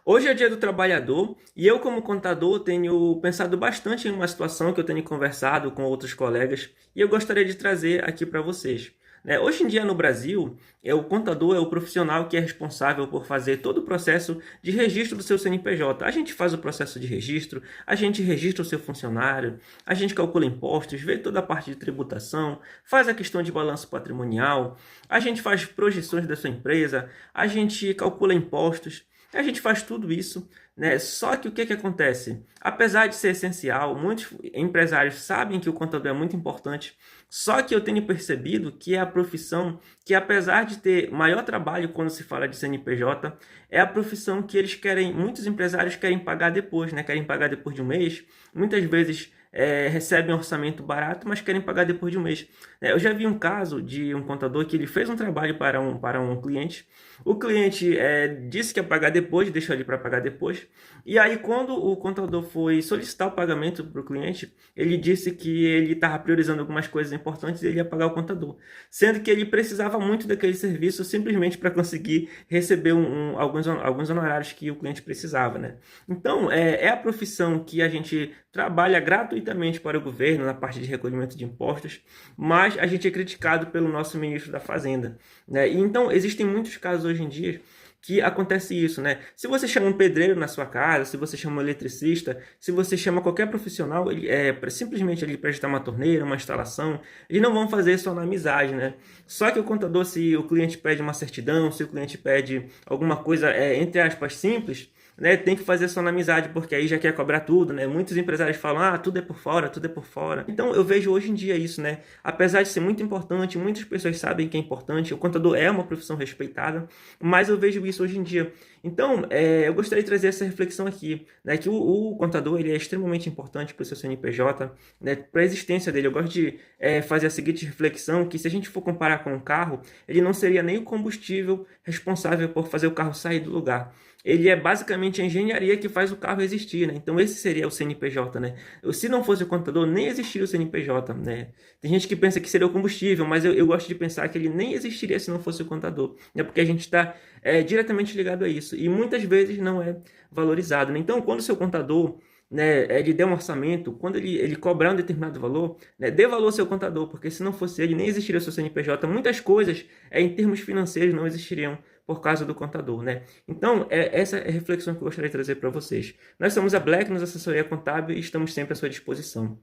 Hoje é dia do trabalhador e eu, como contador, tenho pensado bastante em uma situação que eu tenho conversado com outros colegas e eu gostaria de trazer aqui para vocês. Hoje em dia no Brasil, o contador é o profissional que é responsável por fazer todo o processo de registro do seu CNPJ. A gente faz o processo de registro, a gente registra o seu funcionário, a gente calcula impostos, vê toda a parte de tributação, faz a questão de balanço patrimonial, a gente faz projeções da sua empresa, a gente calcula impostos. A gente faz tudo isso, né? Só que o que acontece? Apesar de ser essencial, muitos empresários sabem que o contador é muito importante, só que eu tenho percebido que é a profissão que, apesar de ter maior trabalho quando se fala de CNPJ, é a profissão que eles querem, muitos empresários querem pagar depois, né? Querem pagar depois de um mês, muitas vezes recebem um orçamento barato, mas querem pagar depois de um mês. Eu já vi um caso de um contador que ele fez um trabalho para um cliente. O cliente disse que ia pagar depois, deixou ali para pagar depois. E aí, quando o contador foi solicitar o pagamento para o cliente, ele disse que ele estava priorizando algumas coisas importantes e ele ia pagar o contador. Sendo que ele precisava muito daquele serviço simplesmente para conseguir receber alguns honorários que o cliente precisava, né? Então, é a profissão que a gente trabalha gratuitamente para o governo na parte de recolhimento de impostos, mas a gente é criticado pelo nosso ministro da Fazenda, né? E então, existem muitos casos hoje em dia que acontece isso, né? Se você chama um pedreiro na sua casa, se você chama um eletricista, se você chama qualquer profissional, ele simplesmente ele prestar uma torneira, uma instalação, eles não vão fazer isso na amizade, né? Só que o contador, se o cliente pede uma certidão, se o cliente pede alguma coisa, entre aspas, simples, né, tem que fazer só na amizade, porque aí já quer cobrar tudo, né? Muitos empresários falam, tudo é por fora, tudo é por fora. Então eu vejo hoje em dia isso, né? Apesar de ser muito importante, muitas pessoas sabem que é importante, o contador é uma profissão respeitada, mas eu vejo isso hoje em dia. Então, eu gostaria de trazer essa reflexão aqui, né? Que o contador ele é extremamente importante para o seu CNPJ, né? Para a existência dele. Eu gosto de fazer a seguinte reflexão, que se a gente for comparar com um carro, ele não seria nem o combustível responsável por fazer o carro sair do lugar. Ele é basicamente a engenharia que faz o carro existir, né? Então esse seria o CNPJ, né? Se não fosse o contador, nem existiria o CNPJ, né? Tem gente que pensa que seria o combustível, mas eu gosto de pensar que ele nem existiria se não fosse o contador, né? Porque a gente está diretamente ligado a isso e muitas vezes não é valorizado, né? Então quando o seu contador, né, ele der um orçamento, quando ele cobrar um determinado valor, né, dê valor ao seu contador, porque se não fosse ele, nem existiria o seu CNPJ. Muitas coisas, em termos financeiros, não existiriam por causa do contador, né? Então, essa é a reflexão que eu gostaria de trazer para vocês. Nós somos a Black, nos assessoria contábil e estamos sempre à sua disposição.